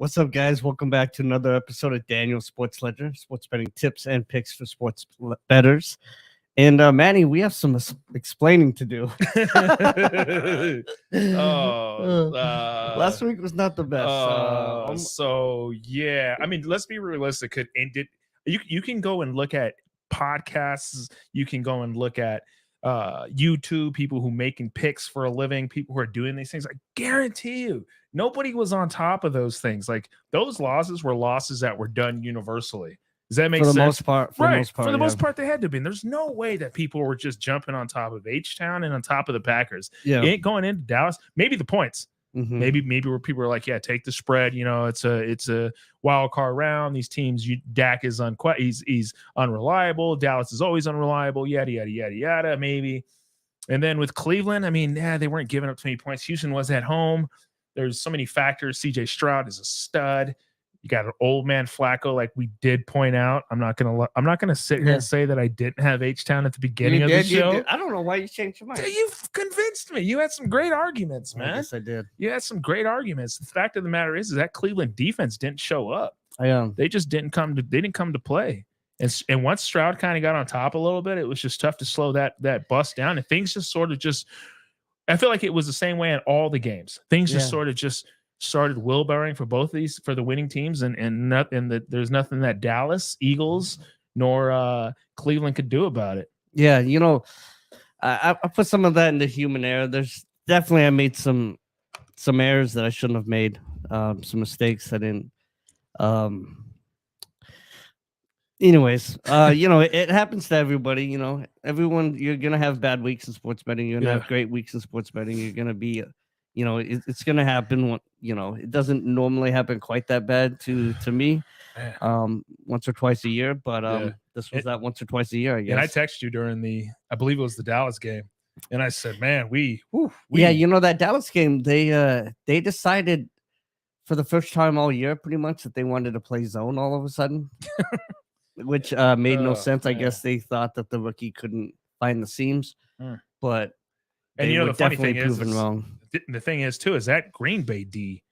What's up, guys? Welcome back to another episode of Daniel's Sports Ledger, sports betting tips and picks for sports bettors. And Manny, we have some explaining to do. Last week was not the best. I mean, let's be realistic. You can go and look at podcasts. You can go and look at YouTube, people who making picks for a living, people who are doing these things. I guarantee you, nobody was on top of those things. Like, those losses were losses that were done universally. Does that make sense? For the most part, they had to be. And there's no way that people were just jumping on top of H-Town and on top of the Packers. Yeah. It ain't going into Dallas. Maybe the points. Mhm. Maybe where people are like, yeah, take the spread. You know, it's a wild card round. These teams, Dak is he's unreliable. Dallas is always unreliable. Yada yada yada yada. Maybe, and then with Cleveland, I mean, they weren't giving up too many points. Houston was at home. There's so many factors. C.J. Stroud is a stud. You got an old man Flacco, like we did point out. I'm not gonna sit here and say that I didn't have H-Town at the beginning of the show. I don't know why you changed your mind. You've convinced me. You had some great arguments, man. Yes, I did. You had some great arguments. The fact of the matter is that Cleveland defense didn't show up. They just didn't come to play. And once Stroud kind of got on top a little bit, it was just tough to slow that bust down. And things just sort of I feel like it was the same way in all the games. Things just sort of started wheelbarrowing for both of these, for the winning teams, and there's nothing that Dallas, Eagles, nor Cleveland could do about it. Yeah, you know, I put some of that into human error. There's definitely I made some errors that I shouldn't have made, some mistakes I didn't. Anyways, you know, it happens to everybody. You know, everyone. You're gonna have bad weeks in sports betting. You're gonna have great weeks in sports betting. You're gonna be you know, it's going to happen. You know, it doesn't normally happen quite that bad to me, once or twice a year. But this was that once or twice a year, I guess. And I texted you during I believe it was the Dallas game, and I said, "Man, yeah, you know, that Dallas game, they decided for the first time all year, pretty much, that they wanted to play zone all of a sudden, which made no sense. Man. I guess they thought that the rookie couldn't find the seams, but and you know, the funny thing is wrong. The thing is too is that Green Bay D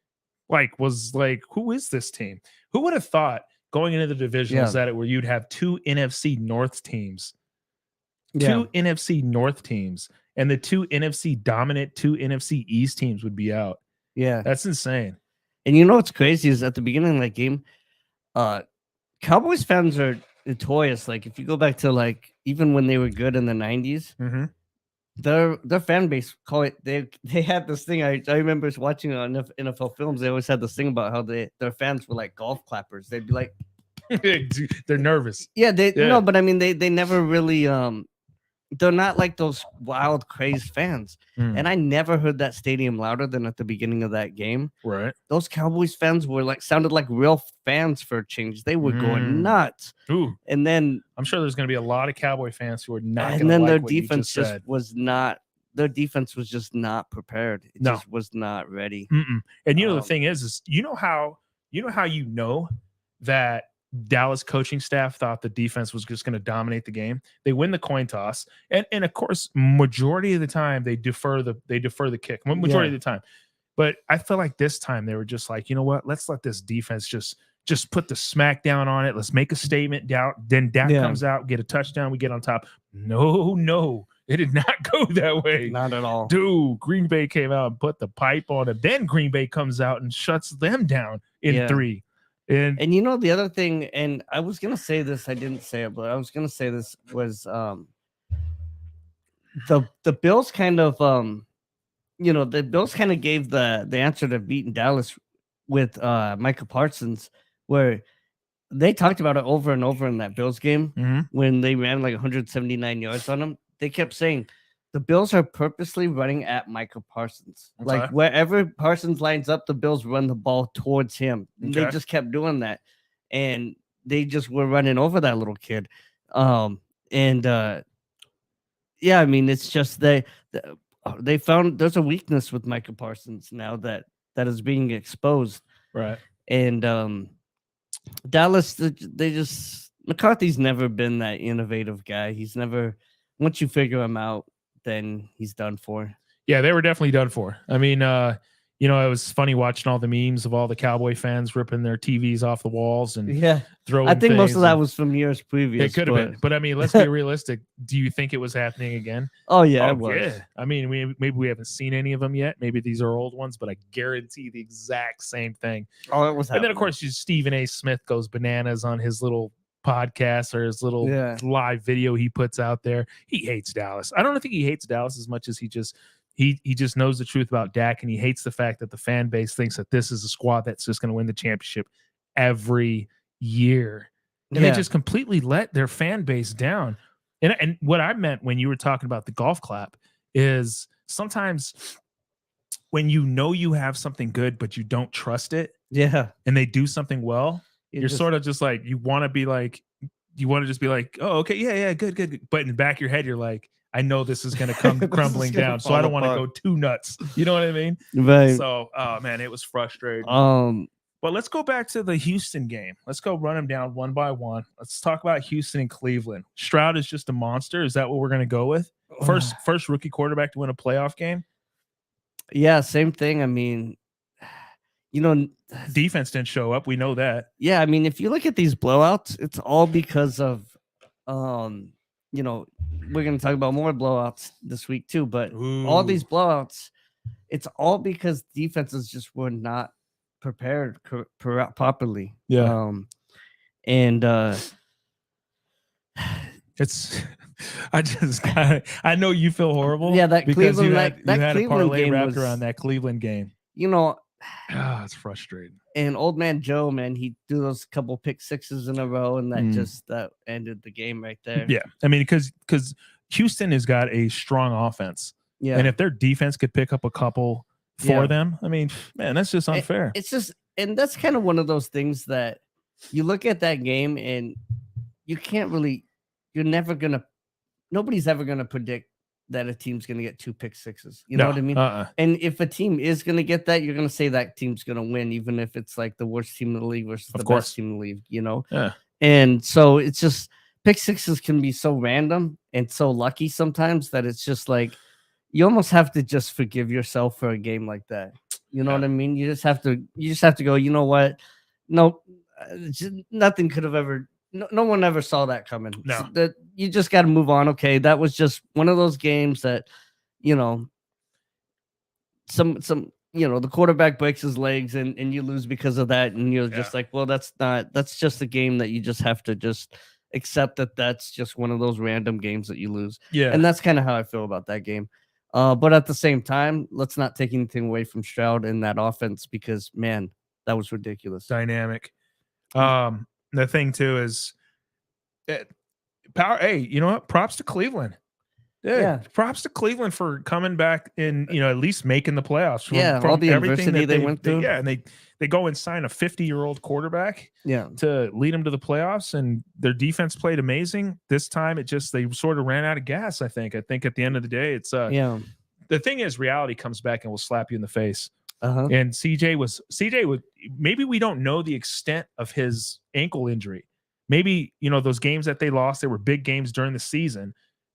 was like, who is this team? Who would have thought going into the divisionals that you'd have two NFC North teams, and the two NFC dominant, two NFC East teams would be out. Yeah, that's insane. And you know what's crazy is at the beginning of that game, Cowboys fans are notorious. Like, if you go back to even when they were good in the 90s. Mm-hmm. Their fan base they had this thing. I remember watching on NFL films. They always had this thing about how their fans were like golf clappers. They'd be like, they're nervous. No, but I mean they never really they're not like those wild crazed fans. And I never heard that stadium louder than at the beginning of that game. Right. Those Cowboys fans were sounded like real fans for a change. They were going nuts. Ooh. And then I'm sure there's going to be a lot of Cowboy fans who are not. And then their defense was not. Their defense was just not prepared. It just was not ready. And you know the thing is you know how that Dallas coaching staff thought the defense was just going to dominate the game. They win the coin toss, and of course, majority of the time they defer the kick. Majority of the time, but I feel like this time they were just like, you know what? Let's let this defense just put the smack down on it. Let's make a statement down. Then Dak comes out, get a touchdown, we get on top. No, it did not go that way. Not at all. Dude, Green Bay came out and put the pipe on it. Then Green Bay comes out and shuts them down in 3. And you know the other thing, and I was gonna say this, I didn't say it, but I was gonna say this was the Bills kind of the Bills kind of gave the answer to beating Dallas with Micah Parsons, where they talked about it over and over in that Bills game when they ran like 179 yards on him. They kept saying the Bills are purposely running at Micah Parsons. Okay. Like, wherever Parsons lines up, the Bills run the ball towards him. Okay. They just kept doing that. And they just were running over that little kid. I mean, it's just they found there's a weakness with Micah Parsons now that is being exposed. Right. And Dallas, McCarthy's never been that innovative guy. He's never, once you figure him out, then he's done for. Yeah, they were definitely done for. I mean, You know, it was funny watching all the memes of all the Cowboy fans ripping their TVs off the walls and throwing I think most things of that and- was from years previous. It could have been, but I mean, let's be realistic. Do you think it was happening again? Oh yeah, it Oh was. yeah. I mean, maybe we haven't seen any of them yet. Maybe these are old ones, but I guarantee the exact same thing. Oh, it was. And then of course, Stephen A. Smith goes bananas on his little podcast or his little live video he puts out there. He hates Dallas. I don't think he hates Dallas as much as he just knows the truth about Dak, and he hates the fact that the fan base thinks that this is a squad that's just going to win the championship every year. And they just completely let their fan base down. And what I meant when you were talking about the golf clap is sometimes when you know you have something good, but you don't trust it, and they do something well, you're sort of just like, you want to just be like, oh, okay, yeah, good. But in the back of your head, you're like, I know this is going to come crumbling down, so I don't want to go too nuts. You know what I mean? Right. So, oh man, it was frustrating. But let's go back to the Houston game. Let's go run them down one by one. Let's talk about Houston and Cleveland. Stroud is just a monster. Is that what we're going to go with? First rookie quarterback to win a playoff game? Yeah, same thing. I mean, defense didn't show up. We know that. Yeah, I mean, if you look at these blowouts, it's all because of, we're going to talk about more blowouts this week too, but all these blowouts, it's all because defenses just were not prepared properly. It's I know you feel horrible. Yeah, that because Cleveland, you had a parlay game wrapped around that Cleveland game. It's frustrating. And old man Joe, man, he threw those couple pick sixes in a row, and that ended the game right there. Yeah, I mean, because Houston has got a strong offense. Yeah, and if their defense could pick up a couple for them, I mean, man, that's just unfair. It's just, and that's kind of one of those things that you look at that game and you can't really, nobody's ever gonna predict that a team's gonna get 2 pick sixes. You know what I mean? And if a team is gonna get that, you're gonna say that team's gonna win, even if it's like the worst team in the league versus the best team in the league. Yeah. And so it's just, pick sixes can be so random and so lucky sometimes that it's just like you almost have to just forgive yourself for a game like that. You know what I mean? You just have to go, you know what? No, nothing could have ever. No one ever saw that coming. No, so that you just got to move on. Okay, that was just one of those games that, the quarterback breaks his legs and you lose because of that, and you're just like, well, that's just a game that you just have to just accept that that's just one of those random games that you lose. Yeah, and that's kind of how I feel about that game. But at the same time, let's not take anything away from Stroud in that offense because, man, that was ridiculous. Dynamic. The thing too is power. Hey, you know what? Props to Cleveland. Yeah. Props to Cleveland for coming back and at least making the playoffs. From all the everything that they went through. And they go and sign a 50-year-old quarterback. Yeah. To lead them to the playoffs, and their defense played amazing. This time, they sort of ran out of gas. I think at the end of the day, it's the thing is reality comes back and will slap you in the face. And CJ would, maybe we don't know the extent of his ankle injury. Maybe, those games that they lost, they were big games during the season,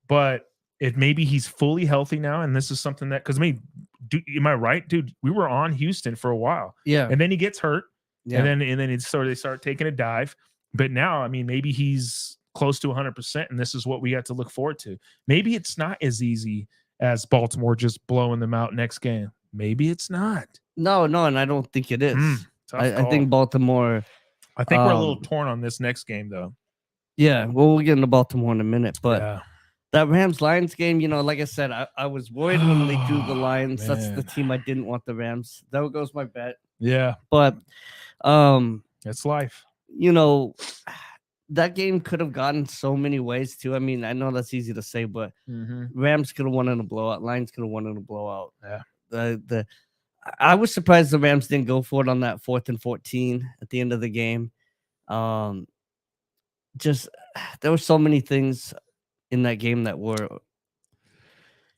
but maybe he's fully healthy now. And this is something that, because am I right, dude? We were on Houston for a while. Yeah. And then he gets hurt. Yeah. And then they start taking a dive. But now, I mean, maybe he's close to 100%. And this is what we got to look forward to. Maybe it's not as easy as Baltimore just blowing them out next game. Maybe it's not. No, and I don't think it is. I think Baltimore. I think we're a little torn on this next game, though. Yeah, well, we'll get into Baltimore in a minute. But that Rams-Lions game, like I said, I was worried when they drew the Lions. That's the team I didn't want, the Rams. There goes my bet. Yeah. But it's life. That game could have gone so many ways too. I mean, I know that's easy to say, but Rams could have won in a blowout. Lions could have won in a blowout. Yeah. I was surprised the Rams didn't go for it on that 4th and 14 at the end of the game. Just there were so many things in that game that were.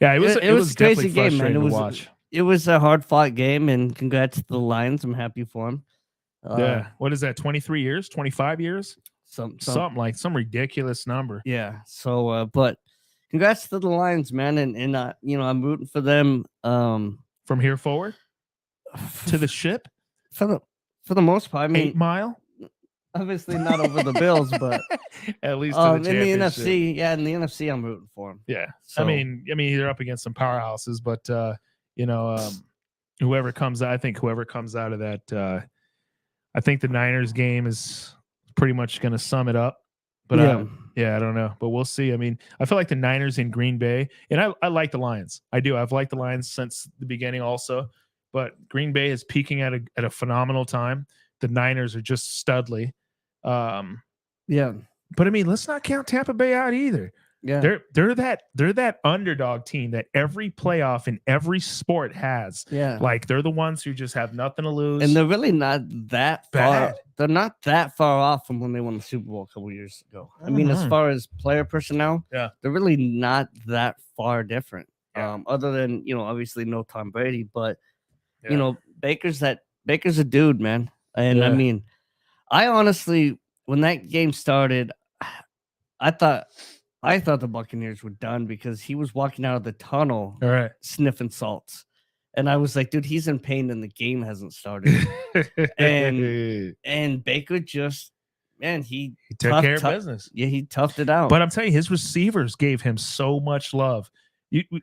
Yeah, it was a crazy game, man. It was a hard fought game, and congrats to the Lions. I'm happy for them. What is that? 23 years? 25 years? Something like some ridiculous number. Yeah. So, but congrats to the Lions, man, and I'm rooting for them. From here forward. to the ship? For the most part. I mean, 8 Mile? obviously not over the Bills, but at least to the in the championship. NFC, in the NFC, I'm rooting for them. Yeah. So, I mean, they're up against some powerhouses, but whoever comes out, I think whoever comes out of that, I think the Niners game is pretty much going to sum it up. But I don't know. But we'll see. I mean, I feel like the Niners in Green Bay, and I like the Lions. I do. I've liked the Lions since the beginning also. But Green Bay is peaking at a phenomenal time. The Niners are just studly. But I mean, let's not count Tampa Bay out either. Yeah. They're that underdog team that every playoff in every sport has. Yeah. Like they're the ones who just have nothing to lose. And they're really not that bad. They're not that far off from when they won the Super Bowl a couple years ago. I mean, as far as player personnel, they're really not that far different. Yeah. Other than, obviously no Tom Brady, but Baker's a dude, man. And I mean, I honestly, when that game started, I thought the Buccaneers were done because he was walking out of the tunnel sniffing salts. And I was like, dude, he's in pain and the game hasn't started. and Baker just, man, he took care of business. Yeah, he toughed it out. But I'm telling you, his receivers gave him so much love.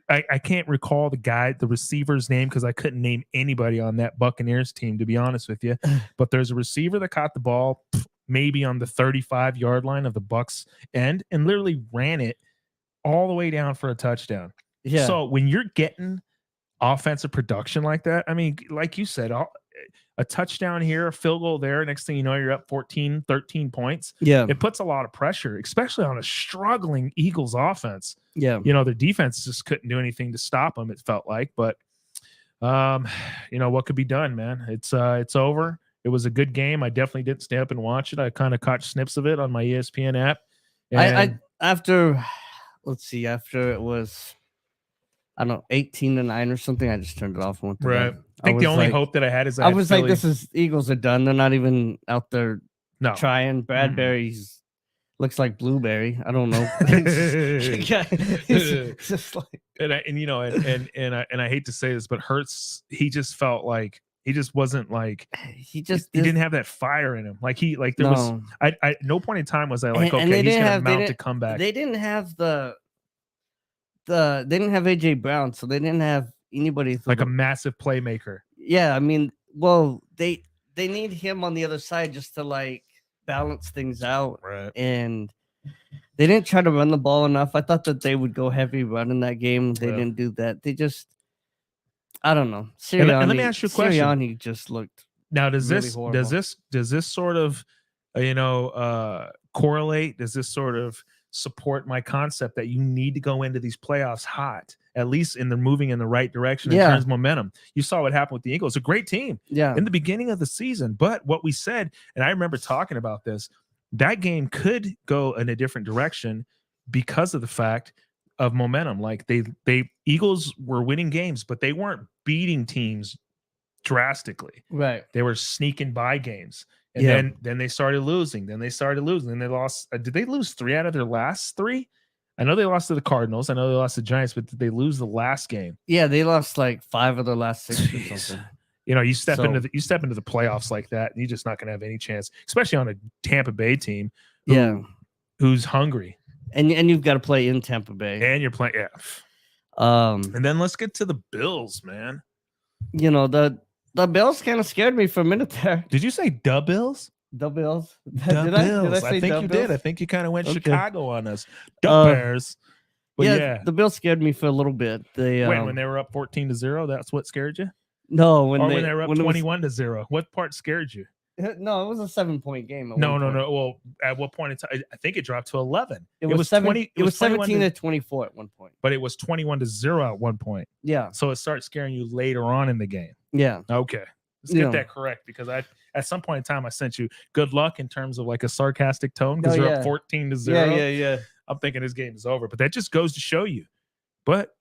I can't recall the receiver's name because I couldn't name anybody on that Buccaneers team, to be honest with you. But there's a receiver that caught the ball maybe on the 35-yard line of the Bucs end and literally ran it all the way down for a touchdown. Yeah. So when you're getting offensive production like that, I mean, like you said, a touchdown here, a field goal there, next thing you know, you're up 14, 13 points. Yeah. It puts a lot of pressure, especially on a struggling Eagles offense. Yeah. Their defense just couldn't do anything to stop them, it felt like. But, what could be done, man? It's over. It was a good game. I definitely didn't stay up and watch it. I kind of caught snips of it on my ESPN app. And after it was, I don't know, 18-9 or something, I just turned it off and went to bed. I think the only hope that I had is I was like, this is Eagles are done. They're not even out there trying. Bradbury's looks like Blueberry. I don't know. It's just like, and I hate to say this, but Hurts, he just felt like he just wasn't like he didn't have that fire in him. Like there was no point in time was I like, okay, he's gonna mount a comeback. They didn't have they didn't have AJ Brown, so they didn't have anybody like a massive playmaker. Yeah, I mean, well, they need him on the other side just to like balance things out. Right. And they didn't try to run the ball enough. I thought that they would go heavy run in that game. They didn't do that. They just, I don't know. Sirianni, and let me ask you a question. Sirianni just looked now. Does really this sort of correlate? Does this sort of support my concept that you need to go into these playoffs hot, at least they're moving in the right direction in terms of momentum? You saw what happened with the Eagles. A great team in the beginning of the season. But what we said, and I remember talking about this, that game could go in a different direction because of the fact of momentum. Like they Eagles were winning games, but they weren't beating teams drastically. Right. They were sneaking by games. And then they started losing. Then they lost. Did they lose 3 out of their last 3? I know they lost to the Cardinals. I know they lost to the Giants, but did they lose the last game? Yeah, they lost like 5 of their last 6 or something. You step into the playoffs like that, and you're just not going to have any chance, especially on a Tampa Bay team. Who's hungry, and you've got to play in Tampa Bay, and you're playing. Yeah. And then let's get to the Bills, man. The Bills kind of scared me for a minute there. Did you say the Bills? The Bills. Did I think you did. I think you kind of went Chicago on us. The Bears. But the Bills scared me for a little bit. When they were up 14-0, that's what scared you? No, when they were up 21-0. What part scared you? No, it was a 7-point game. No. Well, at what point in time? I think it dropped to 11. It was 20. It was 17-24 at one point. But it was 21-0 at one point. Yeah. So it starts scaring you later on in the game. Yeah. Okay. Let's get that correct, because at some point in time I sent you good luck in terms of like a sarcastic tone because you're up 14-0. Yeah. I'm thinking this game is over, but that just goes to show you. But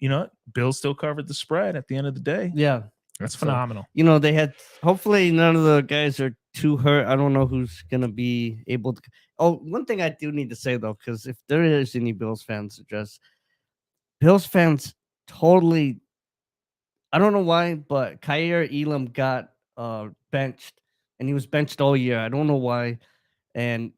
Bills still covered the spread at the end of the day. Yeah. That's phenomenal. They had, hopefully none of the guys are too hurt. I don't know who's going to be able to. Oh, one thing I do need to say, though, because if there is any Bills fans, Bills fans totally I don't know why, but Kyer Elam got benched, and he was benched all year. I don't know why, and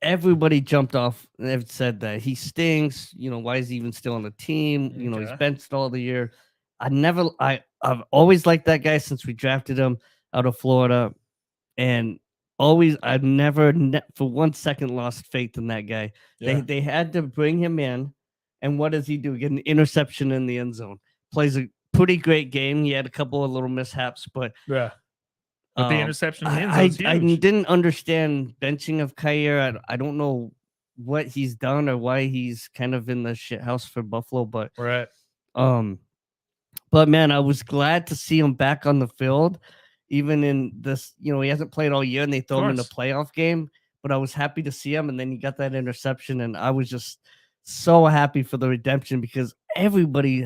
everybody jumped off and said that he stinks. Why is he even still on the team? He's Okay. benched all the year. I've always liked that guy since we drafted him out of Florida, and I've never for 1 second lost faith in that guy. Yeah. They had to bring him in, and what does he do? Get an interception in the end zone. Plays a pretty great game. He had a couple of little mishaps, but Yeah. But the um, interception in the end zone is I huge. didn't understand benching of Kyer. I don't know what he's done or why he's kind of in the shit house for Buffalo, but Right. but man, I was glad to see him back on the field, even in this. He hasn't played all year, and they throw him in the playoff game. But I was happy to see him, and then he got that interception, and I was just so happy for the redemption because everybody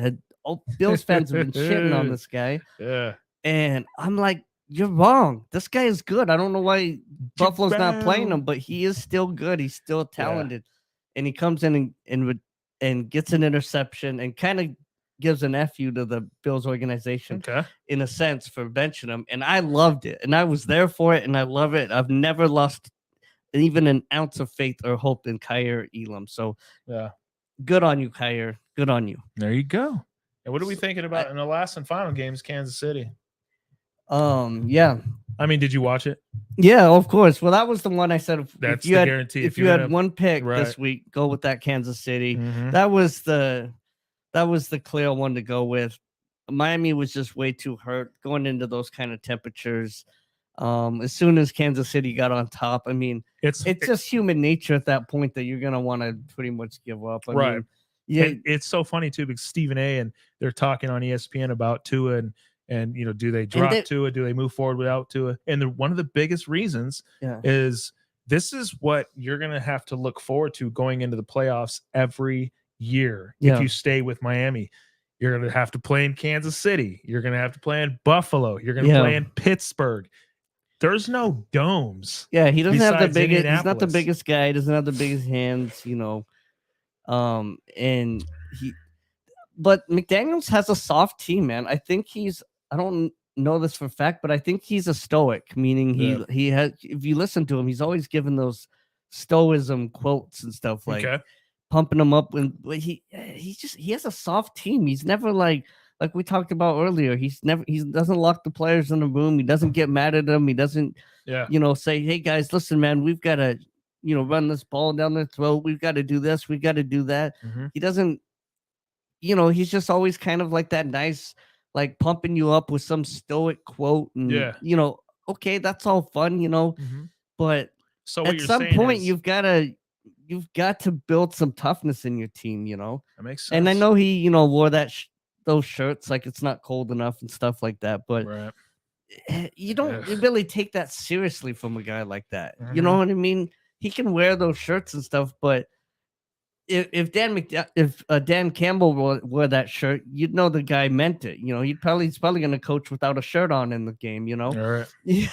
Bills fans have been shitting on this guy. Yeah. And I'm like, you're wrong. This guy is good. I don't know why Buffalo's not playing him, but he is still good. He's still talented. And he comes in and gets an interception and kind of gives an FU to the Bills organization in a sense for benching him. And I loved it. And I was there for it. And I love it. I've never lost even an ounce of faith or hope in Kyer Elam. So good on you, Kyer. Good on you. There you go. And what are we thinking about in the last and final games, Kansas City? Yeah. I mean, did you watch it? Yeah, of course. Well, that was the one I said. That's if you the had, guarantee. If you had one pick this week, go with that Kansas City. That was the clear one to go with. Miami was just way too hurt going into those kind of temperatures. As soon as Kansas City got on top, I mean, it's just human nature at that point that you're gonna want to pretty much give up. I mean, yeah, it's so funny too because Stephen A. and they're talking on ESPN about Tua and do they drop Tua? Do they move forward without Tua? And one of the biggest reasons is this is what you're gonna have to look forward to going into the playoffs every year if you stay with Miami. You're gonna have to play in Kansas City. You're gonna have to play in Buffalo. You're gonna play in Pittsburgh. There's no domes. Yeah, he doesn't have the biggest. He's not the biggest guy. He doesn't have the biggest hands. And but McDaniels has a soft team, man. I think I don't know this for a fact, but I think he's a stoic, meaning he has. If you listen to him, he's always given those stoicism quotes and stuff like pumping him up. And he has a soft team. He's never like we talked about earlier. He doesn't lock the players in the room. He doesn't get mad at them. He doesn't say, hey guys, listen, man, we've got to run this ball down their throat. We've got to do this. We've got to do that. He doesn't. He's just always kind of like that nice, like pumping you up with some stoic quote. And, okay, that's all fun, but so at some point you've got to build some toughness in your team, That makes sense. And I know he, wore those shirts like it's not cold enough and stuff like that, but you don't really take that seriously from a guy like that. You know what I mean? He can wear those shirts and stuff, but if Dan Campbell wore that shirt, you'd know the guy meant it. He's probably going to coach without a shirt on in the game. All right. With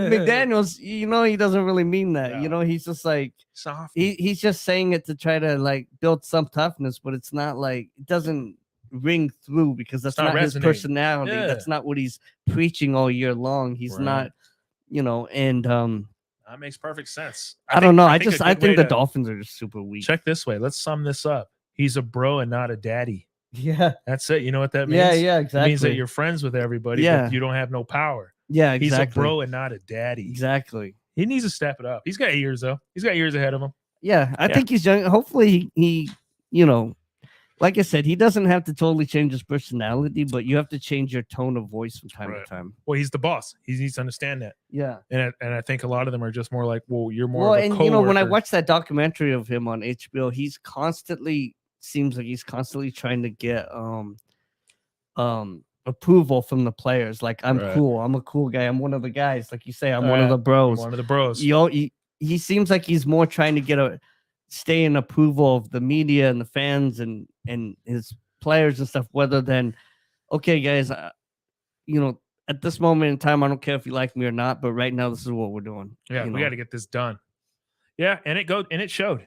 McDaniels, he doesn't really mean that. No. He's just like soft. He's just saying it to try to like build some toughness, but it's not like it doesn't ring through because that's not his personality. That's not what he's preaching all year long. He's not, and that makes perfect sense. I don't know. I think the Dolphins are just super weak. Check this way. Let's sum this up. He's a bro and not a daddy. Yeah. That's it. You know what that means? Yeah, exactly. It means that you're friends with everybody, but you don't have no power. Yeah, exactly. He's a bro and not a daddy. Exactly. He needs to step it up. He's got years, though. He's got years ahead of him. Yeah, I think he's young. Hopefully he like I said, he doesn't have to totally change his personality, but you have to change your tone of voice from time to time. Well, he's the boss. He needs to understand that. Yeah. And I think a lot of them are just more like, well, you're more of a coworker. And when I watched that documentary of him on HBO, seems like he's constantly trying to get approval from the players. Like, I'm cool. I'm a cool guy. I'm one of the guys. Like you say, I'm one of the bros. One of the bros. He seems like he's more trying to get stay in approval of the media and the fans and his players and stuff, rather than, okay, guys, at this moment in time, I don't care if you like me or not, but right now this is what we're doing. Yeah, we got to get this done. Yeah, and it showed.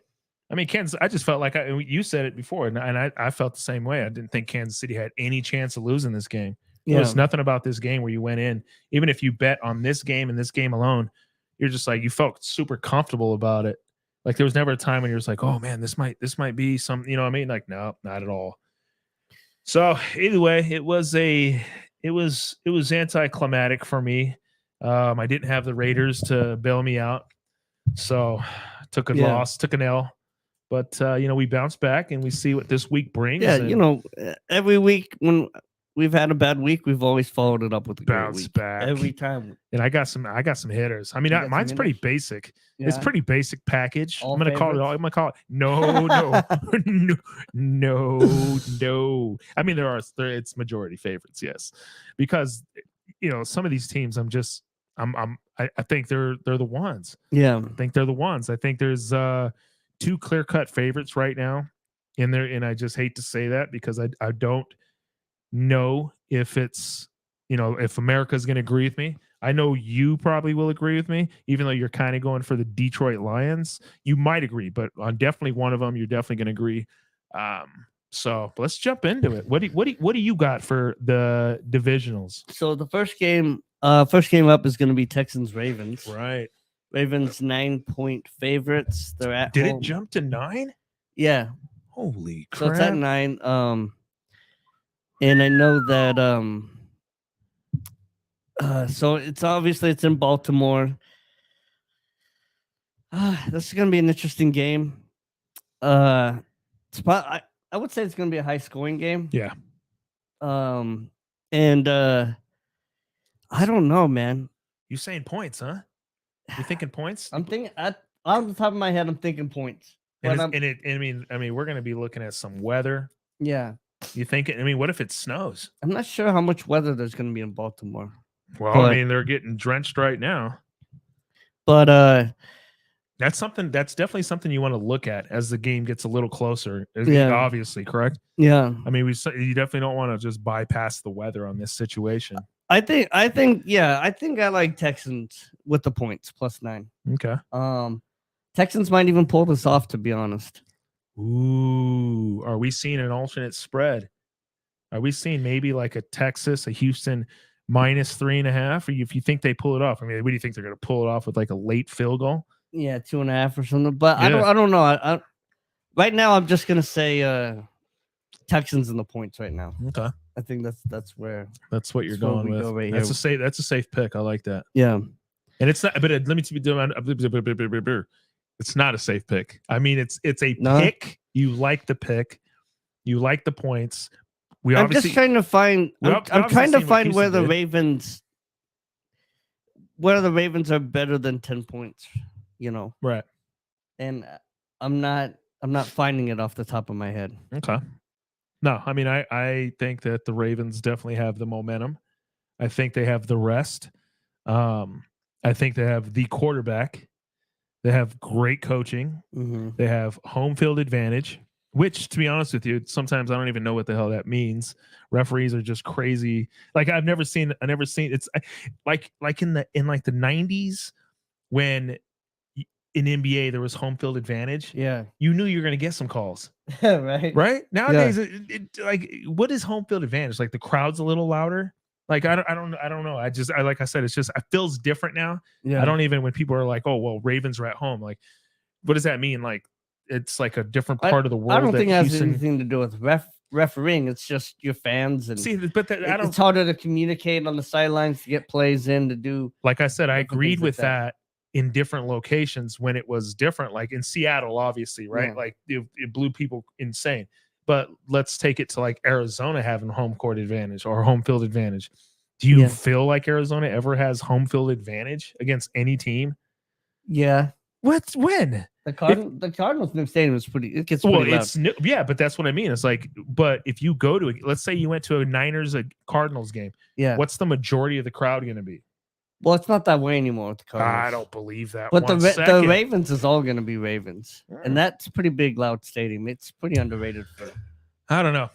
I mean, Kansas. I just felt like you said it before, and I felt the same way. I didn't think Kansas City had any chance of losing this game. There was nothing about this game where you went in, even if you bet on this game and this game alone, you're just like you felt super comfortable about it. Like there was never a time when you're just like, oh man, this might be some, you know what I mean? Like, no, not at all. So either way, it was anticlimactic for me. I didn't have the Raiders to bail me out, so took a loss, took an L. But we bounce back and we see what this week brings. Yeah, every week when we've had a bad week, we've always followed it up with a great week. Back every time. And I got some hitters. I mean, mine's pretty basic. Yeah. It's pretty basic package. I'm gonna call it. No, no. I mean, it's majority favorites, yes, because some of these teams, I think they're the ones. Yeah, I think they're the ones. I think there's 2 clear-cut favorites right now in there, and I just hate to say that because I don't know if it's if America's going to agree with me. I know you probably will agree with me, even though you're kind of going for the Detroit Lions. You might agree, but on definitely one of them, you're definitely going to agree. So let's jump into it. What do you got for the divisionals? So the first game up is going to be Texans Ravens. Right. Ravens 9-point favorites. They're at Did home. it jump to 9? Yeah. Holy crap. So it's at 9. And I know that so it's in Baltimore. This is going to be an interesting game. I would say it's going to be a high scoring game. Yeah. And I don't know, man. You saying points, huh? You thinking points? I'm thinking on the top of my head, I'm thinking points. I mean, we're going to be looking at some weather. Yeah. You think? I mean, what if it snows? I'm not sure how much weather there's going to be in Baltimore. Well, I mean, they're getting drenched right now. But that's definitely something you want to look at as the game gets a little closer. Yeah. Obviously, correct? Yeah. I mean, you definitely don't want to just bypass the weather on this situation. I think I like Texans with the points +9. Okay. Texans might even pull this off, to be honest. Ooh, are we seeing an alternate spread? Are we seeing maybe like a Texas, a Houston -3.5? Or if you think they pull it off, I mean, what do you think they're going to pull it off with, like a late field goal? Yeah, 2.5 or something. But yeah. I don't know. Right now, I'm just gonna say Texans in the points right now. Okay. I think that's what you're going with. Right that's a safe pick. I like that. Yeah. And it's not. But let me be doing. It's not a safe pick. I mean, it's a pick. You like the pick. You like the points. I'm just trying to find. I'm trying to find where the Ravens are better than 10 points. Right. And I'm not finding it off the top of my head. Okay. No, I mean, I think that the Ravens definitely have the momentum. I think they have the rest. I think they have the quarterback. They have great coaching. Mm-hmm. They have home field advantage, which, to be honest with you, sometimes I don't even know what the hell that means. Referees are just crazy. Like I never seen it's like in the 90s when in NBA there was home field advantage. Yeah, you knew you were going to get some calls. right Nowadays, like what is home field advantage? Like the crowd's a little louder. Like I don't know. Like I said, it feels different now. Yeah. I don't even, when people are like, oh well, Ravens are at home. Like, what does that mean? Like it's like a different part of the world. I don't think it has anything to do with refereeing. It's just your fans and it's harder to communicate on the sidelines to get plays in to do. Like I said, I agreed with that in different locations when it was different, like in Seattle, obviously, right? Yeah. Like it blew people insane. But let's take it to like Arizona having home court advantage or home field advantage. Do you feel like Arizona ever has home field advantage against any team? Yeah. When? The Cardinals new stadium is it gets pretty loud. It's new, yeah, but that's what I mean. It's like, but if you go to let's say you went to a Cardinals game, what's the majority of the crowd going to be? Well, it's not that way anymore with the Cardinals. I don't believe that. But the Ravens is all going to be Ravens, and that's a pretty big, loud stadium. It's pretty underrated for. I don't know.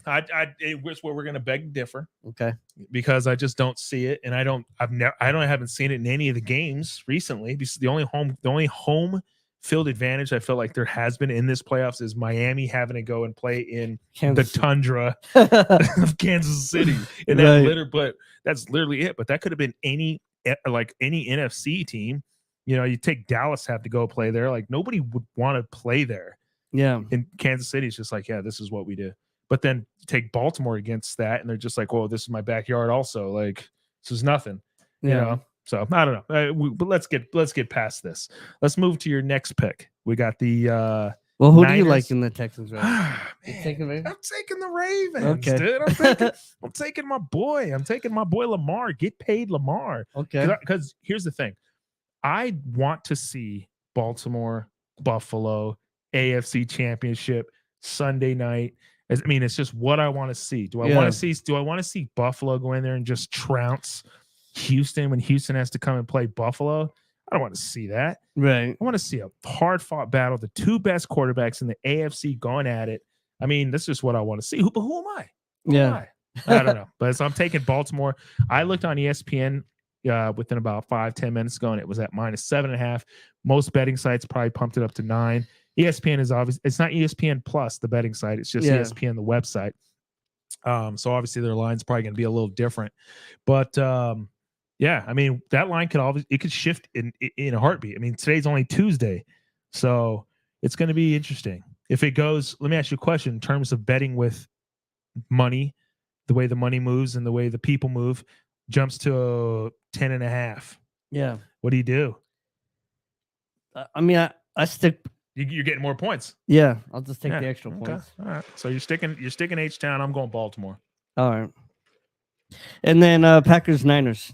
It's where we're going to beg to differ. Okay. Because I just don't see it, and I haven't seen it in any of the games recently. Because the only home field advantage I felt like there has been in this playoffs is Miami having to go and play in Kansas the tundra of Kansas City. And but that's literally it. But that could have been any NFC team. You know, you take Dallas, have to go play there. Like nobody would want to play there. Yeah. In Kansas City, it's just like, yeah, this is what we do. But then take Baltimore against that, and they're just like, well, this is my backyard also. Like, this is nothing. You know? So I don't know. But let's get past this. Let's move to your next pick. We got the well, who Niners. do you like in the Texans? Right? I'm taking the Ravens, okay. dude. I'm taking my boy. I'm taking my boy Lamar. Get paid, Lamar. Okay. Because here's the thing. I want to see Baltimore, Buffalo, AFC Championship Sunday night. I mean, it's just what I want to see. Do I want to see Buffalo go in there and just trounce Houston when Houston has to come and play Buffalo? I don't want to see that. Right. I want to see a hard-fought battle, the two best quarterbacks in the AFC going at it. I mean, that's just what I want to see. But who am I? Who am I? I don't know. But so I'm taking Baltimore. I looked on ESPN within about 5-10 minutes ago, and it was at -7.5. Most betting sites probably pumped it up to 9. ESPN is obvious. It's not ESPN Plus, the betting site. It's just ESPN, the website. So obviously their line's probably going to be a little different. But yeah, I mean, that line could shift in a heartbeat. I mean, today's only Tuesday, so it's going to be interesting. If it goes, let me ask you a question in terms of betting with money, the way the money moves and the way the people move, jumps to 10.5. Yeah. What do you do? I mean, I stick. You're getting more points. Yeah, I'll just take the extra points. All right. So you're sticking H-Town. I'm going Baltimore. All right. And then Packers Niners.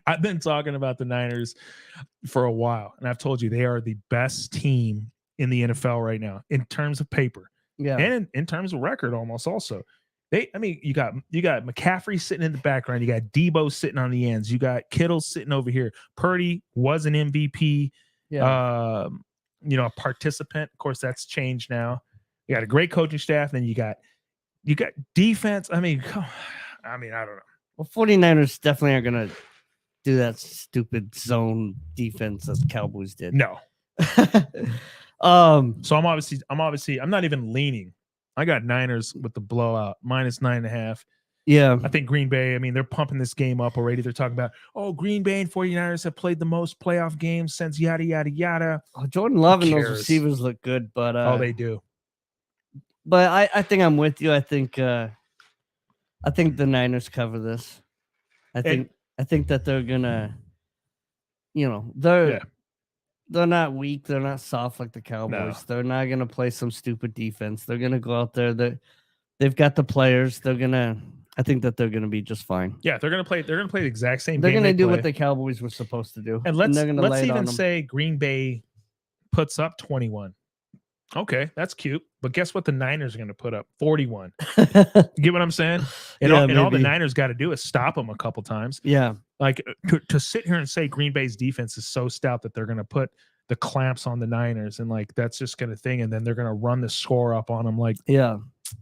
I've been talking about the Niners for a while, and I've told you they are the best team in the NFL right now in terms of paper. Yeah. And in terms of record almost also. You got McCaffrey sitting in the background. You got Debo sitting on the ends. You got Kittle sitting over here. Purdy was an MVP. Yeah. A participant. Of course, that's changed now. You got a great coaching staff. Then you got defense. I mean, I don't know. Well, 49ers definitely aren't going to do that stupid zone defense that the Cowboys did. No. So I'm not even leaning. I got Niners with the blowout, -9.5. Yeah. I think Green Bay, I mean, they're pumping this game up already. They're talking about, Green Bay and 49ers have played the most playoff games since yada, yada, yada. Oh, Jordan Love and those receivers look good, but they do. But I think I'm with you. I think the Niners cover this. I think that they're gonna, they're not weak. They're not soft like the Cowboys. No. They're not going to play some stupid defense. They're going to go out there. They've got the players. I think that they're going to be just fine. Yeah, they're going to play the exact same they're game. They're going to do what the Cowboys were supposed to do. And let's even say Green Bay puts up 21. Okay, that's cute. But guess what the Niners are going to put up? 41. You get what I'm saying? And all the Niners got to do is stop them a couple times. Yeah. Like to sit here and say Green Bay's defense is so stout that they're going to put the clamps on the Niners and like that's just going to thing, and then they're going to run the score up on them. Like, yeah,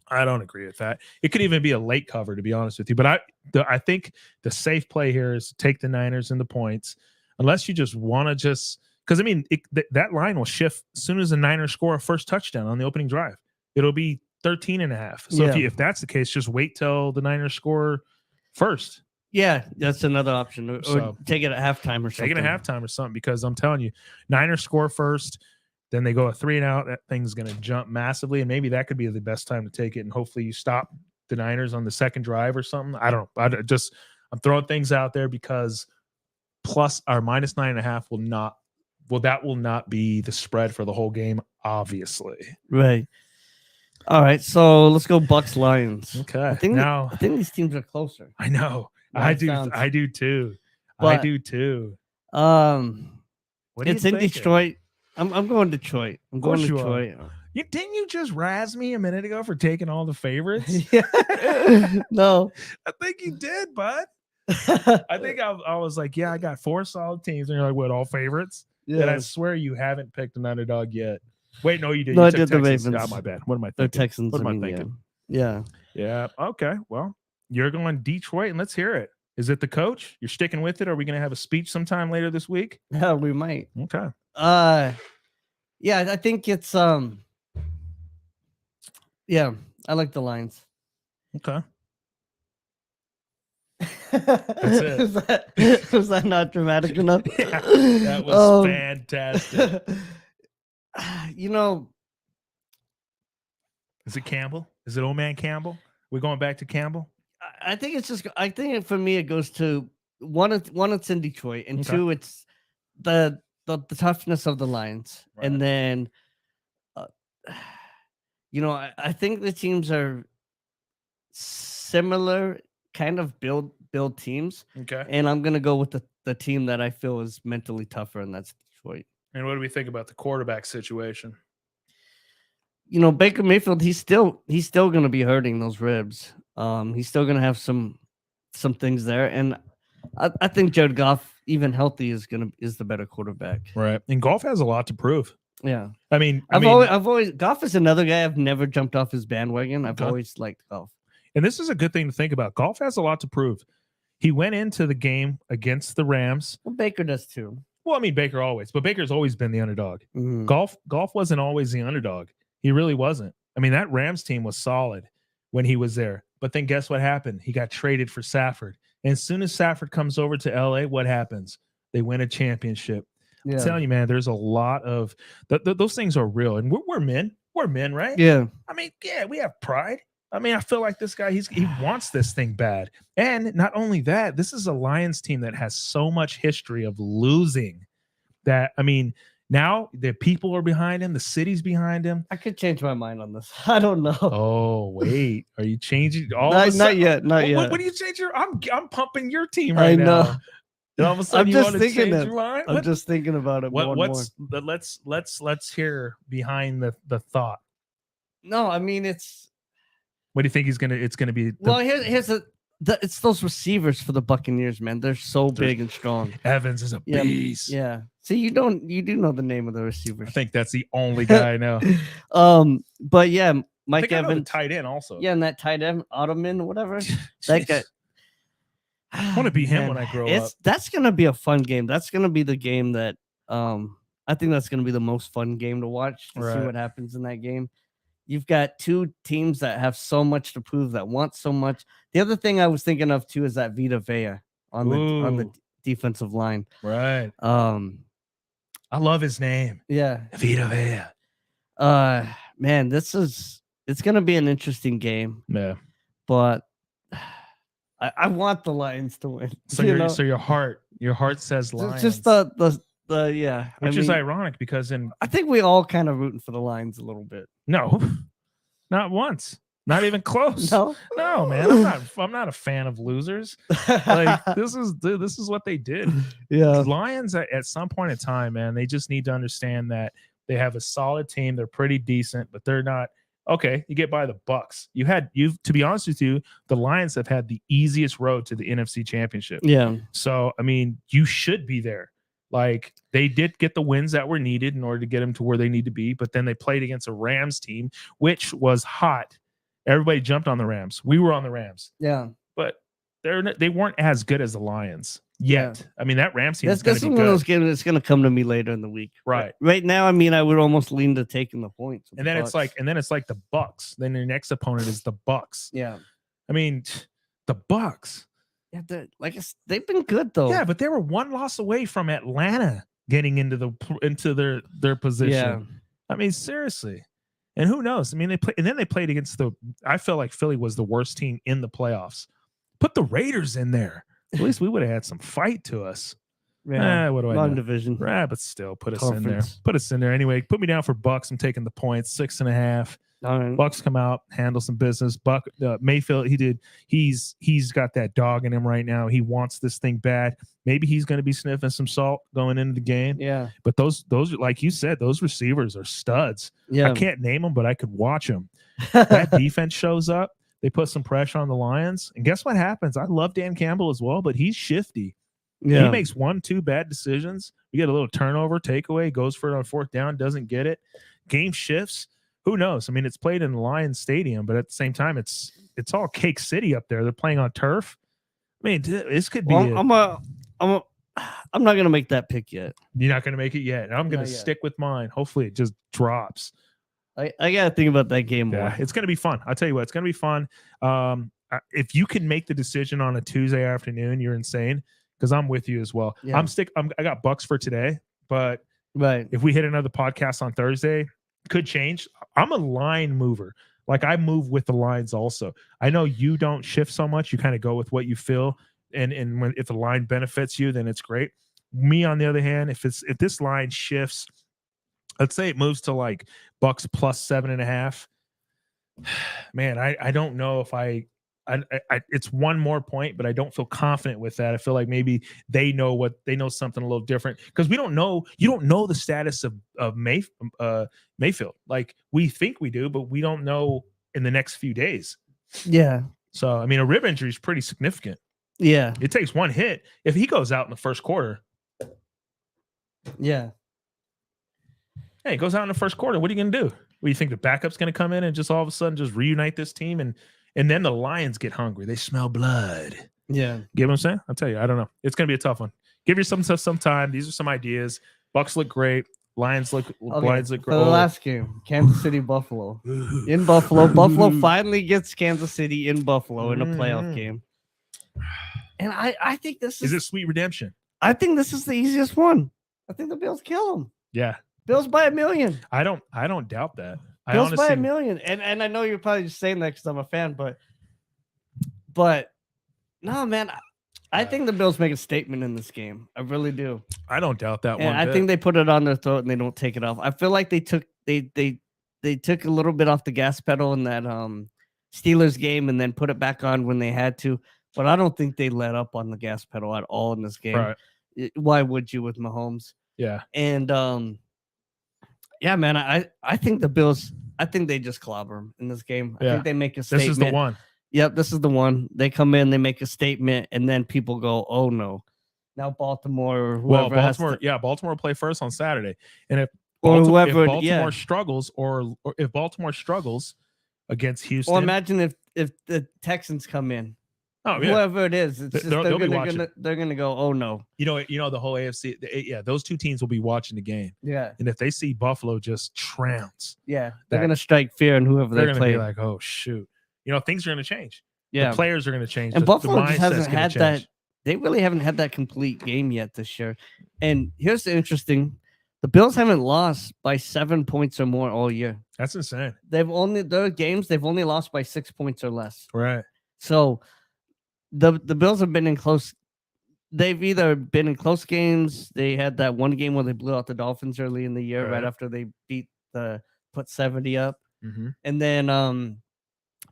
I don't agree with that. It could even be a late cover, to be honest with you. But I think the safe play here is to take the Niners and the points, unless you just want to because I mean that line will shift as soon as the Niners score a first touchdown on the opening drive. It'll be 13.5. So if that's the case, just wait till the Niners score first. Yeah, that's another option. Or take it at halftime or something. Take it at halftime or something, because I'm telling you, Niners score first, then they go a 3-and-out. That thing's going to jump massively, and maybe that could be the best time to take it. And hopefully you stop the Niners on the second drive or something. I don't know. I'm throwing things out there because plus our -9.5 will not be the spread for the whole game, obviously. Right. All right, so let's go Bucks Lions. Okay. I think these teams are closer. I know. I do too. But, it's in Detroit. I'm going Detroit. I'm going Detroit. Didn't you just razz me a minute ago for taking all the favorites? No. I think you did, bud. I think I was like, yeah, I got 4 solid teams. And you're like, what, all favorites? Yeah. And I swear you haven't picked an underdog yet. Wait, no, you did. No, you I did the Ravens. Oh, my bad. What am I thinking? The Texans. What am I thinking? Yeah. Yeah. Okay. Well, you're going Detroit, and let's hear it. Is it the coach? You're sticking with it? Are we going to have a speech sometime later this week? Yeah, we might. Okay. Yeah, I think it's yeah, I like the Lions. Okay. That's it. Was that not dramatic enough? Yeah, that was fantastic. You know, Is it Campbell? Is it old man Campbell? We're going back to Campbell? I think it's just. I think for me, it goes to one. It's in Detroit, and Okay. two, it's the toughness of the Lions, Right. and then, I think the teams are similar, kind of build teams, Okay. and I'm gonna go with the team that I feel is mentally tougher, and that's Detroit. And what do we think about the quarterback situation? Baker Mayfield, he's still gonna be hurting those ribs. He's still gonna have some things there, and I think Jared Goff, even healthy, is the better quarterback. Right. And Goff has a lot to prove. Yeah. I mean, I've always Goff is another guy I've never jumped off his bandwagon. I've Okay. always liked Goff. And this is a good thing to think about. Goff has a lot to prove. He went into the game against the Rams. Well, Baker does too. Well, I mean, Baker always, but Baker's always been the underdog. Mhm. Goff wasn't always the underdog. He really wasn't. I mean, that Rams team was solid when he was there. But then guess what happened? He got traded for Stafford. And as soon as Stafford comes over to LA, what happens? They win a championship. Yeah. I'm telling you, man, there's a lot of those things are real. And we're men. We're men, right? Yeah. I mean, yeah, we have pride. I mean, I feel like this guy, he wants this thing bad. And not only that, this is a Lions team that has so much history of losing that, I mean, now the people are behind him, the city's behind him. I could change my mind on this. I don't know. Oh, wait. Are you changing? Not yet. Not yet. What do you change your? I'm pumping your team right now. I know. And all of a sudden, I'm you just want to thinking change it. your mind? I'm just thinking about it more and more. Let's hear behind the thought. No, I mean it's. What do you think it's gonna be? Well, here's it's those receivers for the Buccaneers, man. They're so big and strong. Evans is a beast. Yeah. See, you do know the name of the receivers. I think that's the only guy I know. But yeah, Mike Evans, tight end also. Yeah, and that tight end Ottoman, whatever. That guy. I want to be him when I grow up. That's gonna be a fun game. That's gonna be the game that I think that's gonna be the most fun game to watch to see what happens in that game. You've got two teams that have so much to prove, that want so much. The other thing I was thinking of too is that Vita Vea on the defensive line. Right. I love his name. Yeah. Vita Vea. Man, it's gonna be an interesting game. Yeah. But I want the Lions to win. So your heart says Lions. Just the yeah. Which is ironic because I think we all kind of rooting for the Lions a little bit. No, not once. Not even close. No, man. I'm not a fan of losers. Like this is what they did. Yeah. The Lions at some point in time, man, they just need to understand that they have a solid team. They're pretty decent, but they're not okay. You get by the Bucks. To be honest with you, the Lions have had the easiest road to the NFC Championship. Yeah. So I mean, you should be there. Like they did get the wins that were needed in order to get them to where they need to be, but then they played against a Rams team, which was hot. Everybody jumped on the Rams. We were on the Rams. Yeah. But they weren't as good as the Lions yet. Yeah. I mean, that Rams team is going to be one good. Of those games that's going to come to me later in the week. Right. Right now, I mean, I would almost lean to taking the points. And then it's like the Bucks. Then your next opponent is the Bucks. Yeah. I mean, the Bucks. Yeah, they've been good though. Yeah, but they were one loss away from Atlanta getting into their position. Yeah. I mean, seriously. And who knows? I mean, they played against I felt like Philly was the worst team in the playoffs. Put the Raiders in there. At least we would have had some fight to us. Yeah. What do I know? Long division. But still, put us in there. Put us in there. Anyway, put me down for Bucks. I'm taking the points, 6.5. Right. Bucks come out, handle some business. Mayfield, he's got that dog in him right now. He wants this thing bad. Maybe he's going to be sniffing some salt going into the game. Yeah. But those like you said, those receivers are studs. Yeah. I can't name them, but I could watch them. That defense shows up. They put some pressure on the Lions, and guess what happens? I love Dan Campbell as well, but he's shifty. Yeah. He makes 1-2 bad decisions. We get a little turnover, takeaway, goes for it on fourth down, doesn't get it. Game shifts. Who knows? I mean, it's played in the Lions Stadium, but at the same time, it's all Cake City up there. They're playing on turf. I mean, this could be. I'm I'm not gonna make that pick yet. You're not going to make it yet. And I'm going Not to yet. stick with mine. Hopefully it just drops. I gotta think about that game more. Yeah, it's going to be fun. I'll tell you what, it's going to be fun. If you can make the decision on a Tuesday afternoon, you're insane, because I'm with you as well. Yeah. I got Bucks for today, but Right. if we hit another podcast on Thursday, could change. I'm a line mover. Like, I move with the lines also. I know you don't shift so much. You kind of go with what you feel. And if the line benefits you, then it's great. Me, on the other hand, if this line shifts, let's say it moves to like Bucks plus 7.5. Man, I don't know if I it's one more point, but I don't feel confident with that. I feel like maybe they know something a little different, because you don't know the status of Mayfield. Like, we think we do, but we don't know in the next few days. Yeah. So, I mean, a rib injury is pretty significant. Yeah. It takes one hit. If he goes out in the first quarter, Yeah. hey, he goes out in the first quarter, what are you going to do? Well, you think the backup's going to come in and just all of a sudden just reunite this team, and then the Lions get hungry. They smell blood. Yeah. Get what I'm saying? I'll tell you, I don't know. It's going to be a tough one. Give yourself some time. These are some ideas. Bucks look great. Lions look great. For the last game, Kansas City, Buffalo. In Buffalo. Buffalo finally gets Kansas City in Buffalo in a playoff game. And I think this is it sweet redemption? I think this is the easiest one. I think the Bills kill them. Yeah. Bills by 1 million. I don't doubt that. Bills by 1 million. And I know you're probably just saying that because I'm a fan, but no, man. I think the Bills make a statement in this game. I really do. I don't doubt that one. I think they put it on their throat and they don't take it off. I feel like they took a little bit off the gas pedal in that Steelers game and then put it back on when they had to. But I don't think they let up on the gas pedal at all in this game. Right. Why would you with Mahomes? Yeah. And yeah, man, I think the Bills, I think they just clobber them in this game. I think they make a statement. This is the one. Yep, this is the one. They come in, they make a statement, and then people go, "Oh no!" Now Baltimore or whoever. Baltimore will play first on Saturday, and if Baltimore struggles, or if Baltimore struggles against Houston, or imagine if the Texans come in. Oh yeah, whoever it is, it's they're gonna go, "Oh no!" You know the whole AFC. Those two teams will be watching the game. Yeah, and if they see Buffalo just trounce, they're gonna strike fear in whoever they play. They're gonna be like, "Oh shoot." Things are going to change. Yeah. The players are going to change. And Buffalo just hasn't had that. They really haven't had that complete game yet this year. And here's the interesting. The Bills haven't lost by 7 points or more all year. That's insane. They've only lost by 6 points or less. Right. So the Bills have been in close. They've either been in close games. They had that one game where they blew out the Dolphins early in the year, right after they put 70 up. Mm-hmm. And then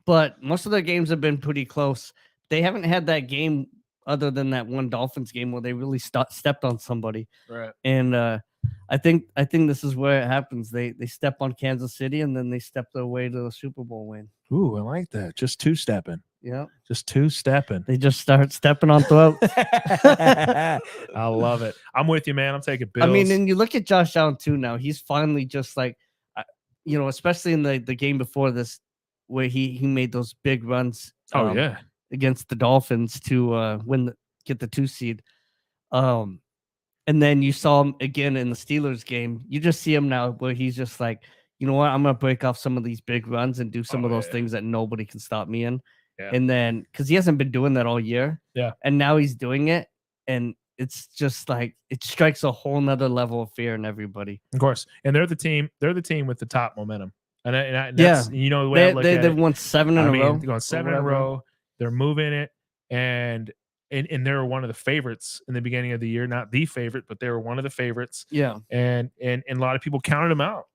but most of their games have been pretty close. They haven't had that game other than that one Dolphins game where they really stepped on somebody. Right. And I think this is where it happens. They step on Kansas City and then they step their way to the Super Bowl win. Ooh, I like that. Just two-stepping. Yeah. Just two-stepping. They just start stepping on throats. I love it. I'm with you, man. I'm taking Bills. I mean, and you look at Josh Allen too now. He's finally just like, especially in the game before this, where he made those big runs against the Dolphins to get the 2 seed. And then you saw him again in the Steelers game. You just see him now where he's just like, you know what, I'm going to break off some of these big runs and do some of those things that nobody can stop me in. Yeah. And then, because he hasn't been doing that all year. Yeah. And now he's doing it. And it's just like, it strikes a whole nother level of fear in everybody. Of course. And they're the team with the top momentum. And that's, the way I look at it. They've won 7 in a row. They're going 7 in a row. They're moving it. And they were one of the favorites in the beginning of the year. Not the favorite, but they were one of the favorites. Yeah. And a lot of people counted them out.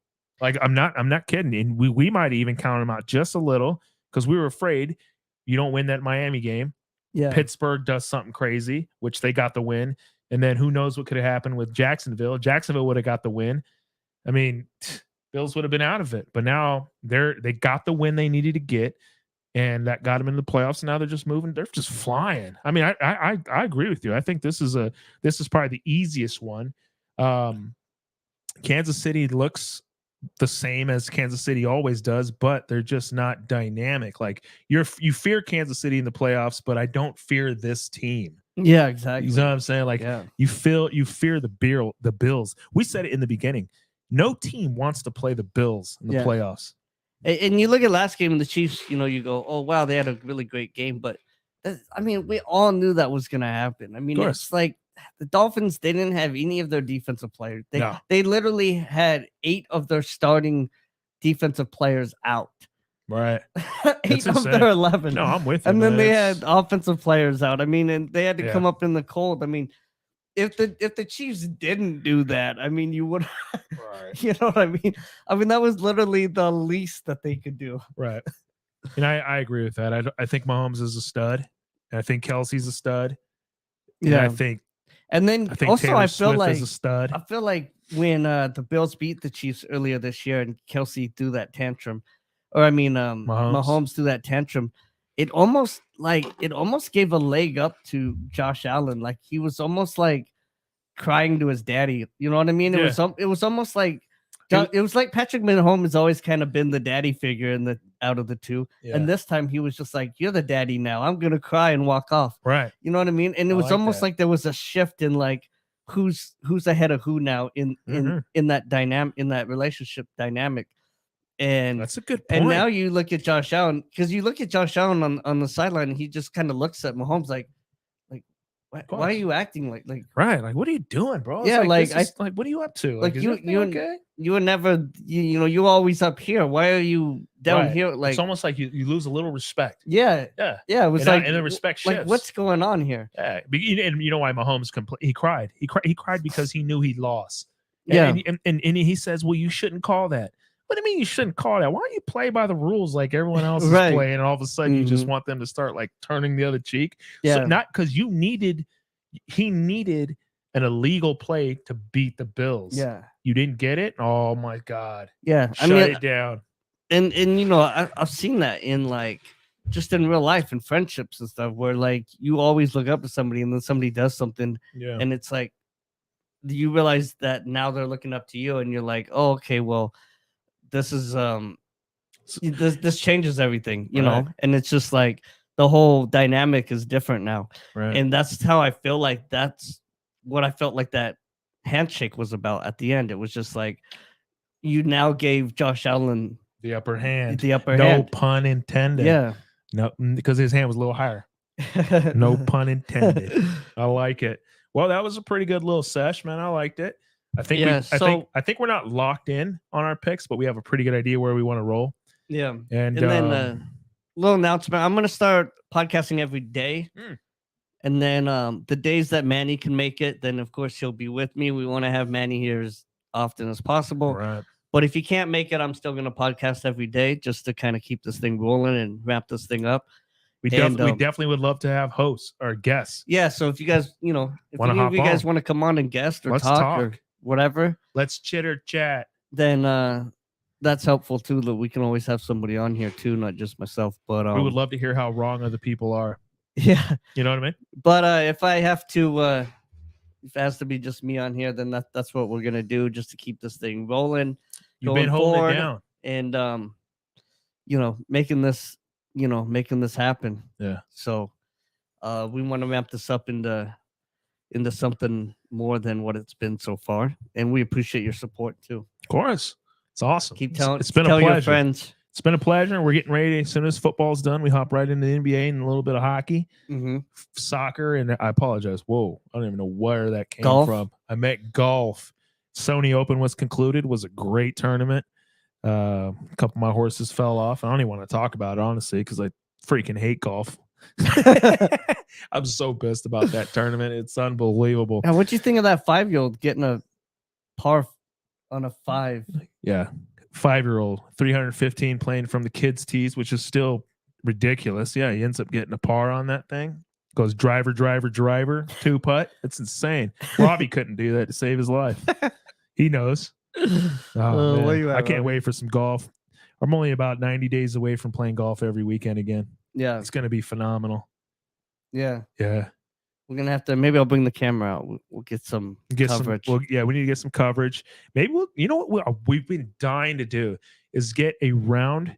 Like, I'm not kidding. And we might even count them out just a little, because we were afraid you don't win that Miami game. Yeah. Pittsburgh does something crazy, which they got the win. And then who knows what could have happened with Jacksonville. Jacksonville would have got the win. I mean, Bills would have been out of it, but now they got the win they needed to get, and that got them into the playoffs. And now they're just moving. They're just flying. I mean, I agree with you. I think this is probably the easiest one. Kansas City looks the same as Kansas City always does, but they're just not dynamic. Like, you fear Kansas City in the playoffs, but I don't fear this team. Yeah, exactly. You know what I'm saying? Like Yeah. you fear the Bills. We said it in the beginning. No team wants to play the Bills in the playoffs. And you look at last game, the Chiefs, you go, oh, wow, they had a really great game. But, I mean, we all knew that was going to happen. I mean, it's like the Dolphins, they didn't have any of their defensive players. They literally had 8 of their starting defensive players out. Right. 8 of their 11. No, I'm with you. And then they had offensive players out. I mean, and they had to come up in the cold. I mean, if the Chiefs didn't do that, I mean, you would, you know what I mean? I mean, that was literally the least that they could do. Right. And I agree with that. I think Mahomes is a stud. And I think Kelsey's a stud. Yeah. I think also Taylor I feel Swift like is a stud. I feel like when the Bills beat the Chiefs earlier this year and Kelsey threw that tantrum, or I mean Mahomes threw that tantrum, it almost gave a leg up to Josh Allen. Like he was almost like crying to his daddy. You know what I mean? It was almost like it was like Patrick Mahomes has always kind of been the daddy figure out of the two. And this time he was just like, you're the daddy now. I'm gonna cry and walk off. Right. You know what I mean? And it was almost like there was a shift in like who's ahead of who now in that dynamic, in that relationship dynamic. And that's a good point. And now you look at Josh Allen, because you look at Josh Allen on the sideline, and he just kind of looks at Mahomes like why are you acting like right? Like, what are you doing, bro? It's like what are you up to? Like you were never you always up here. Why are you down here? Like it's almost like you lose a little respect. Yeah. It was and the respect shifts. Like what's going on here? Yeah, and you know why Mahomes he cried. He cried because he knew he lost. And he says, well, you shouldn't call that. What do you mean you shouldn't call that? Why don't you play by the rules like everyone else is playing, and all of a sudden you just want them to start like turning the other cheek? So not because he needed an illegal play to beat the Bills. Yeah. You didn't get it? Oh my God. Yeah. Shut it down. And I've seen that in like just in real life and friendships and stuff where like you always look up to somebody and then somebody does something and it's like you realize that now they're looking up to you and you're like, oh, okay, well, this is this changes everything, you know, and it's just like the whole dynamic is different now. And that's how I feel like that's what I felt like that handshake was about at the end. It was just like you now gave Josh Allen the upper hand. No pun intended. Yeah. No, because his hand was a little higher. No pun intended. I like it. Well, that was a pretty good little sesh, man. I liked it. I think I think we're not locked in on our picks, but we have a pretty good idea where we want to roll. Yeah. And then little announcement. I'm gonna start podcasting every day. And then the days that Manny can make it, then of course he'll be with me. We want to have Manny here as often as possible. Right. But if you can't make it, I'm still gonna podcast every day just to kind of keep this thing rolling and wrap this thing up. We definitely would love to have hosts or guests. Yeah. So if you guys, if any of you guys want to come on and guest or talk or whatever, let's chitter chat. Then that's helpful too. That we can always have somebody on here too, not just myself. But we would love to hear how wrong other people are. Yeah, you know what I mean. But if I have to, if it has to be just me on here, then that's what we're gonna do, just to keep this thing rolling. You've been holding it down, and making this happen. Yeah. So, we want to ramp this up into something more than what it's been so far, and we appreciate your support too. Of course, it's awesome. Keep telling. It's been a pleasure. Your friends. It's been a pleasure. We're getting ready. As soon as football's done, we hop right into the NBA and a little bit of hockey, soccer, and I apologize. Whoa, I don't even know where that came from. I meant golf. Sony Open was concluded. Was a great tournament. A couple of my horses fell off. I don't even want to talk about it, honestly, because I freaking hate golf. I'm so pissed about that tournament. It's unbelievable. Now, what do you think of that 5-year-old getting a par on a 5? Yeah. 5-year-old, 315 playing from the kids' tees, which is still ridiculous. Yeah, he ends up getting a par on that thing. Goes driver, 2-putt. It's insane. Robbie couldn't do that to save his life. He knows. I can't wait for some golf. I'm only about 90 days away from playing golf every weekend again. Yeah. It's going to be phenomenal. Yeah. Yeah. We're going to have to, maybe I'll bring the camera out. We'll get some coverage. We need to get some coverage. Maybe you know what we've been dying to do is get a round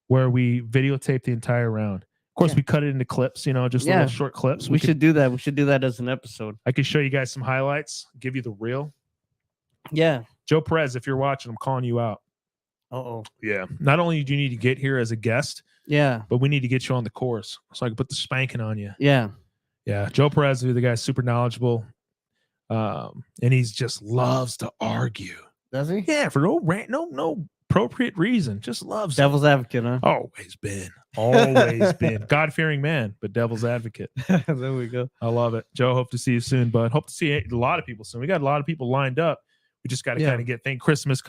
where we videotape the entire round. course, we cut it into clips, just little short clips. We should do that. We should do that as an episode. I could show you guys some highlights, give you the real. Yeah. Joe Perez, if you're watching, I'm calling you out. Uh-oh. Yeah. Not only do you need to get here as a guest, yeah, but we need to get you on the course so I can put the spanking on you. Yeah. Yeah. Joe Perez, the guy's super knowledgeable. And he's just loves to argue. Does he? Yeah, for no appropriate reason. Just loves devil's advocate, huh? Always been. God-fearing man, but devil's advocate. There we go. I love it. Joe, hope to see you soon, bud. Hope to see a lot of people soon. We got a lot of people lined up. We just got to kind of get things. Christmas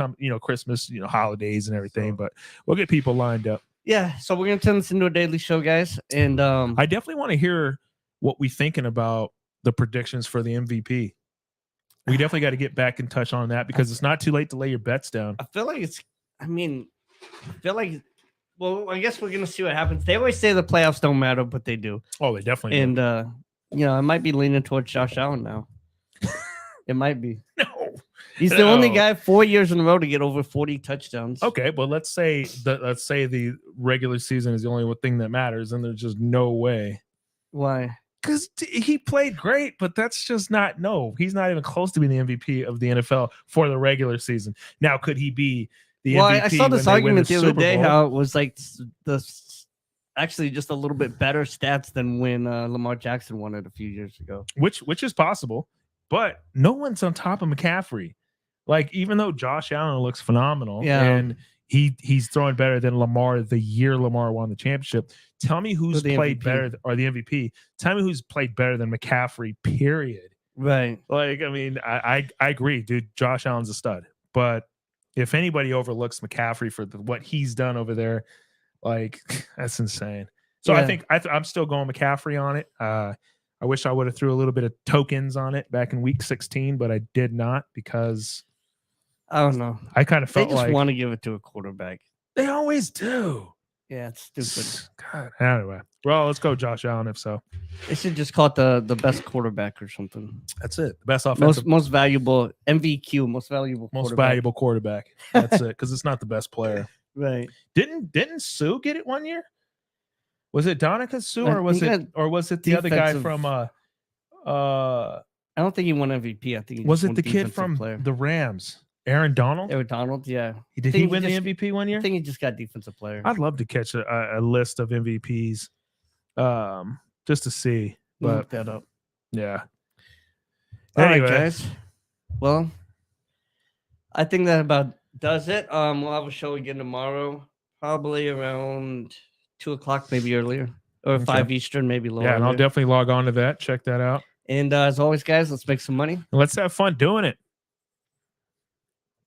holidays and everything, but we'll get people lined up. Yeah, so we're gonna turn this into a daily show, guys. And I definitely want to hear what we're thinking about the predictions for the MVP. We definitely got to get back in touch on that because it's not too late to lay your bets down. I feel like well, I guess we're gonna see what happens. They always say the playoffs don't matter, but they do. Oh, they definitely do. And I might be leaning towards Josh Allen now. It might be. No. He's the only guy 4 years in a row to get over 40 touchdowns. Okay, but let's say the regular season is the only thing that matters, and there's just no way. Why? Because he played great, but that's just not. No, he's not even close to being the MVP of the NFL for the regular season. Now, could he be the MVP? I saw this argument the other day how it was like actually just a little bit better stats than when Lamar Jackson won it a few years ago. Which is possible, but no one's on top of McCaffrey. Like, even though Josh Allen looks phenomenal and he's throwing better than Lamar the year Lamar won the championship, tell me who's played better, or the MVP. Tell me who's played better than McCaffrey, period. Right. Like, I mean, I agree, dude. Josh Allen's a stud. But if anybody overlooks McCaffrey for what he's done over there, like, that's insane. So I think I'm still going McCaffrey on it. I wish I would have threw a little bit of tokens on it back in week 16, but I did not because I don't know. I kind of felt they just want to give it to a quarterback. They always do. Yeah, it's stupid. God. Anyway, well, let's go Josh Allen if so. They should just call it the best quarterback or something. That's it. The best offensive. Most valuable MVQ, most valuable quarterback. That's it, because it's not the best player. Right. Didn't Sue get it one year? Was it Donica Sue or was it the other guy from I don't think he won MVP. I think was it the kid from the Rams? Aaron Donald? Aaron Donald, yeah. Did he win the MVP one year? I think he just got defensive player. I'd love to catch a list of MVPs just to see. But look that up. Yeah. Anyway. All right, guys. Well, I think that about does it. We'll have a show again tomorrow, probably around 2:00, maybe earlier. Or 5 Eastern, maybe lower. Yeah, and I'll definitely log on to that. Check that out. And as always, guys, let's make some money. Let's have fun doing it.